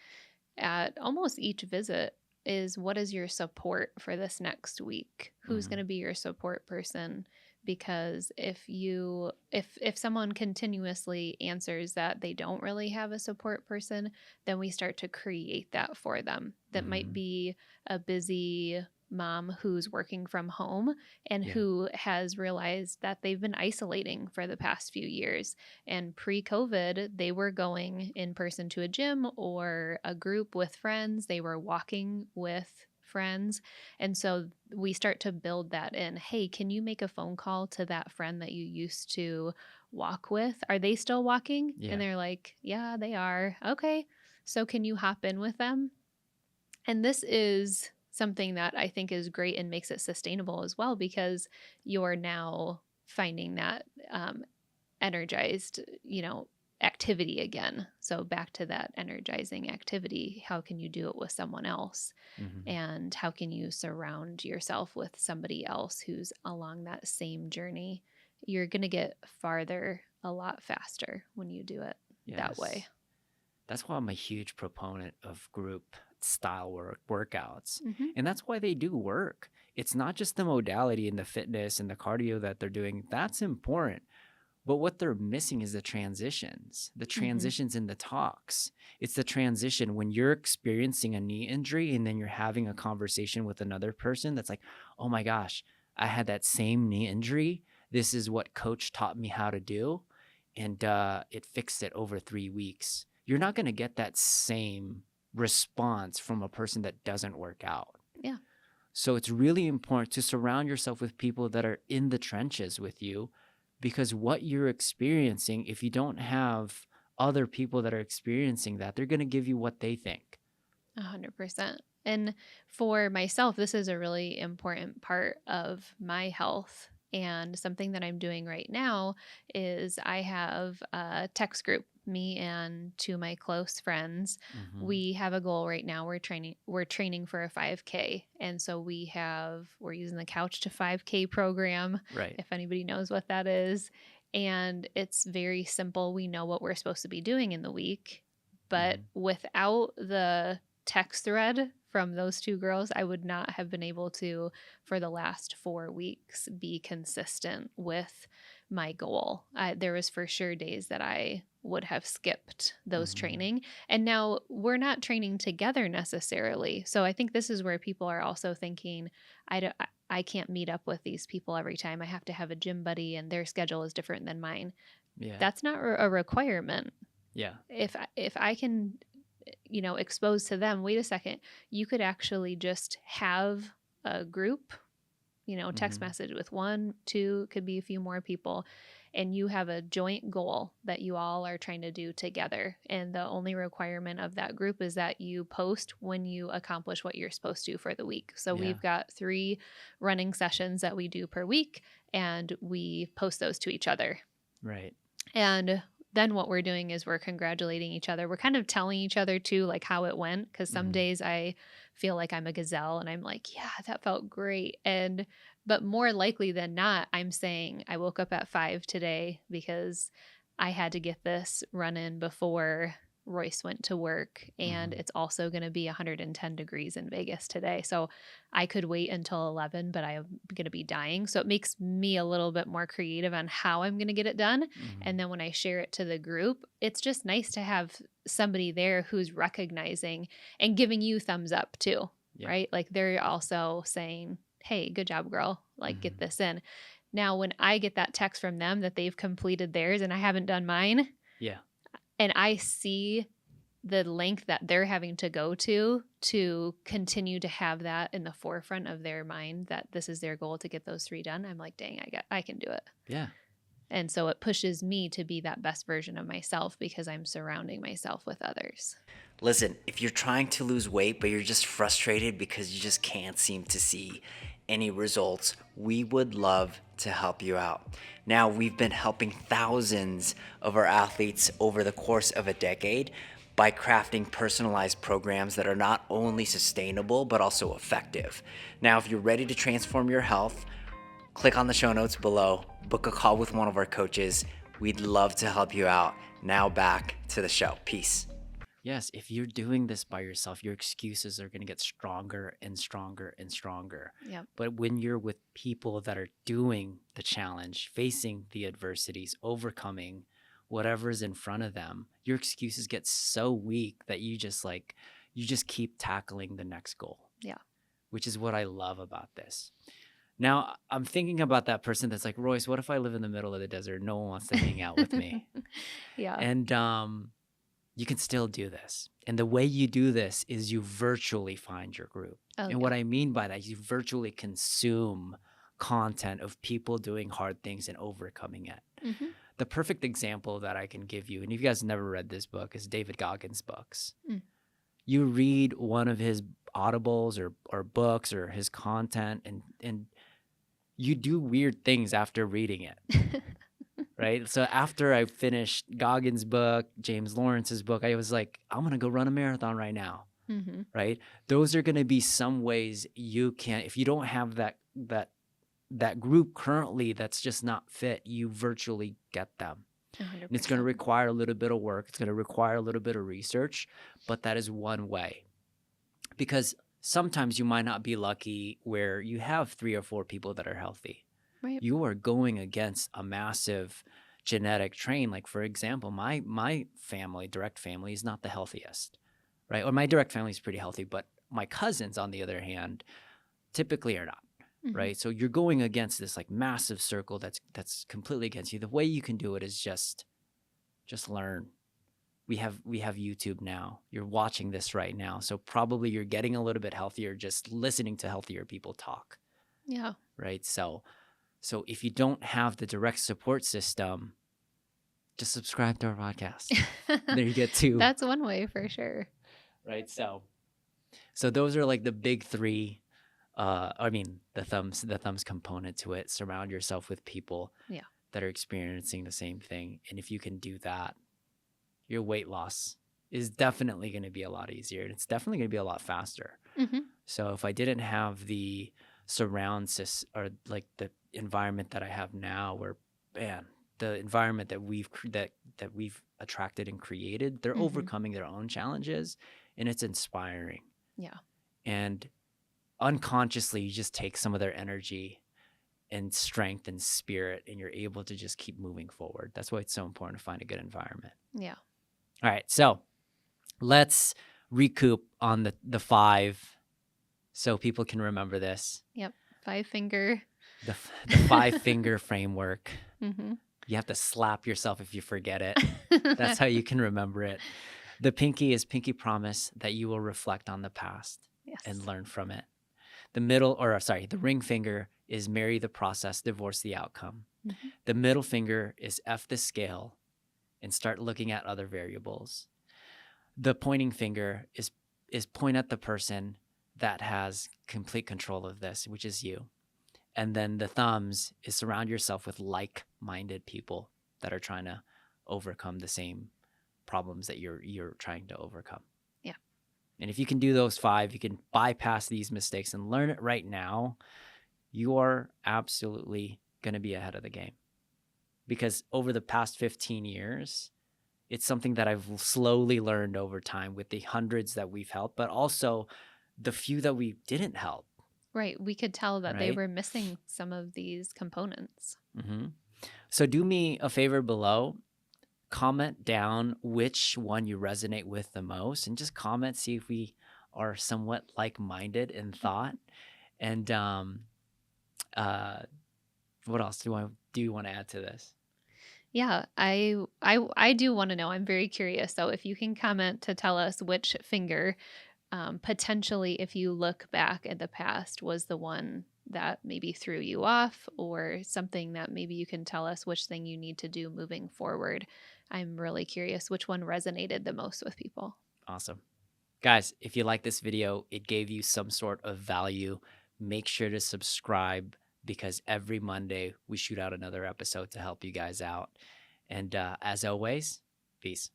at almost each visit is what is your support for this next week? Who's going to be your support person? Because if someone continuously answers that they don't really have a support person, then we start to create that for them. That might be a busy mom who's working from home and who has realized that they've been isolating for the past few years. And pre-COVID, they were going in person to a gym or a group with friends. They were walking with friends. And so we start to build that in. Hey, can you make a phone call to that friend that you used to walk with? Are they still walking? Yeah. And they're like, yeah, they are. Okay. So can you hop in with them? And this is something that I think is great and makes it sustainable as well, because you're now finding that energized, activity again. So back to that energizing activity, how can you do it with someone else? And how can you surround yourself with somebody else who's along that same journey? You're going to get farther a lot faster when you do it that way. That's why I'm a huge proponent of group style workouts. And that's why they do work. It's not just the modality and the fitness and the cardio that they're doing. That's important. But what they're missing is the transitions in the talks. It's the transition when you're experiencing a knee injury and then you're having a conversation with another person that's like, oh my gosh, I had that same knee injury. This is what coach taught me how to do. And it fixed it over 3 weeks. You're not going to get that same response from a person that doesn't work out. Yeah. So it's really important to surround yourself with people that are in the trenches with you, because what you're experiencing, if you don't have other people that are experiencing that, they're going to give you what they think. 100%. And for myself, this is a really important part of my health. And something that I'm doing right now is I have a text group, me and two of my close friends. We have a goal right now. We're training for a 5K. And so we're using the Couch to 5K program. Right. If anybody knows what that is. And it's very simple. We know what we're supposed to be doing in the week, but without the text thread from those two girls, I would not have been able to, for the last 4 weeks, be consistent with my goal. There was for sure days that I would have skipped those Mm-hmm. training. And now we're not training together necessarily. So I think this is where people are also thinking, I can't meet up with these people every time. I have to have a gym buddy and their schedule is different than mine. Yeah. That's not a requirement. Yeah. If I can, expose to them, wait a second, you could actually just have a group, text Mm-hmm. message with one, two, could be a few more people, and you have a joint goal that you all are trying to do together. And the only requirement of that group is that you post when you accomplish what you're supposed to for the week. So Yeah. we've got 3 running sessions that we do per week, and we post those to each other. Right. And then what we're doing is we're congratulating each other. We're kind of telling each other too, like how it went. Cause some Mm-hmm. days I feel like I'm a gazelle and I'm like, yeah, that felt great. But more likely than not, I'm saying I woke up at 5 today because I had to get this run in before Royce went to work. And Mm-hmm. it's also going to be 110 degrees in Vegas today. So I could wait until 11, but I'm going to be dying. So it makes me a little bit more creative on how I'm going to get it done. Mm-hmm. And then when I share it to the group, it's just nice to have somebody there who's recognizing and giving you thumbs up too, Yeah. right? Like they're also saying, hey, good job, girl. Like, Mm-hmm. get this in. Now, when I get that text from them that they've completed theirs and I haven't done mine, Yeah. and I see the length that they're having to go to continue to have that in the forefront of their mind that this is their goal to get those 3 done, I'm like, dang, I can do it. Yeah. And so it pushes me to be that best version of myself because I'm surrounding myself with others. Listen, if you're trying to lose weight, but you're just frustrated because you just can't seem to see any results, we would love to help you out. Now, we've been helping thousands of our athletes over the course of a decade by crafting personalized programs that are not only sustainable, but also effective. Now, if you're ready to transform your health, click on the show notes below, book a call with one of our coaches. We'd love to help you out. Now back to the show. Peace. Yes, if you're doing this by yourself, your excuses are going to get stronger and stronger and stronger. Yep. But when you're with people that are doing the challenge, facing the adversities, overcoming whatever's in front of them, your excuses get so weak that you just keep tackling the next goal. Yeah. Which is what I love about this. Now, I'm thinking about that person that's like, Royce, what if I live in the middle of the desert? No one wants to hang out with me. Yeah. And you can still do this. And the way you do this is you virtually find your group. Oh, And yeah. what I mean by that, you virtually consume content of people doing hard things and overcoming it. Mm-hmm. The perfect example that I can give you, and if you guys never read this book, is David Goggins' books. Mm. You read one of his audibles or books or his content, and you do weird things after reading it. Right. So after I finished Goggins' book, James Lawrence's book, I was like, I'm going to go run a marathon right now. Mm-hmm. Right. Those are going to be some ways you can, if you don't have that group currently that's just not fit, you virtually get them. 100%. And it's going to require a little bit of work. It's going to require a little bit of research, but that is one way. Because sometimes you might not be lucky where you have 3 or 4 people that are healthy. Right. You are going against a massive genetic train. Like, for example, my family, direct family, is not the healthiest, right? Or my direct family is pretty healthy, but my cousins, on the other hand, typically are not, Mm-hmm. right? So you're going against this like massive circle that's completely against you. The way you can do it is just learn. We have YouTube now. You're watching this right now, so probably you're getting a little bit healthier just listening to healthier people talk. Yeah. Right. So if you don't have the direct support system, just subscribe to our podcast. There you get 2. That's one way for sure. Right. So those are like the big 3. The thumbs component to it. Surround yourself with people that are experiencing the same thing. And if you can do that, your weight loss is definitely going to be a lot easier, and it's definitely going to be a lot faster. Mm-hmm. So if I didn't have the surround system or like the environment that I have now, where the environment that we've attracted and created, they're Mm-hmm. overcoming their own challenges, and it's inspiring. Yeah. and unconsciously you just take some of their energy and strength and spirit, and you're able to just keep moving forward. That's why it's so important to find a good environment. Yeah. All right, so let's recoup on the 5 so people can remember this. Yep. 5-finger. The 5-finger framework. Mm-hmm. You have to slap yourself if you forget it. That's how you can remember it. The pinky is pinky promise that you will reflect on the past and learn from it. The ring finger is marry the process, divorce the outcome. Mm-hmm. The middle finger is F the scale and start looking at other variables. The pointing finger is point at the person that has complete control of this, which is you. And then the thumbs is surround yourself with like-minded people that are trying to overcome the same problems that you're trying to overcome. Yeah. And if you can do those 5, you can bypass these mistakes and learn it right now, you are absolutely going to be ahead of the game. Because over the past 15 years, it's something that I've slowly learned over time with the hundreds that we've helped, but also the few that we didn't help. Right. We could tell that they Right? were missing some of these components. Mm-hmm. So do me a favor below. Comment down which one you resonate with the most, and just comment, see if we are somewhat like-minded in thought. And what else do you want to add to this? Yeah, I do want to know. I'm very curious. So if you can comment to tell us which finger, potentially, if you look back at the past, was the one that maybe threw you off, or something that maybe you can tell us which thing you need to do moving forward. I'm really curious which one resonated the most with people. Awesome. Guys, if you like this video, it gave you some sort of value, make sure to subscribe, because every Monday we shoot out another episode to help you guys out. And as always, peace.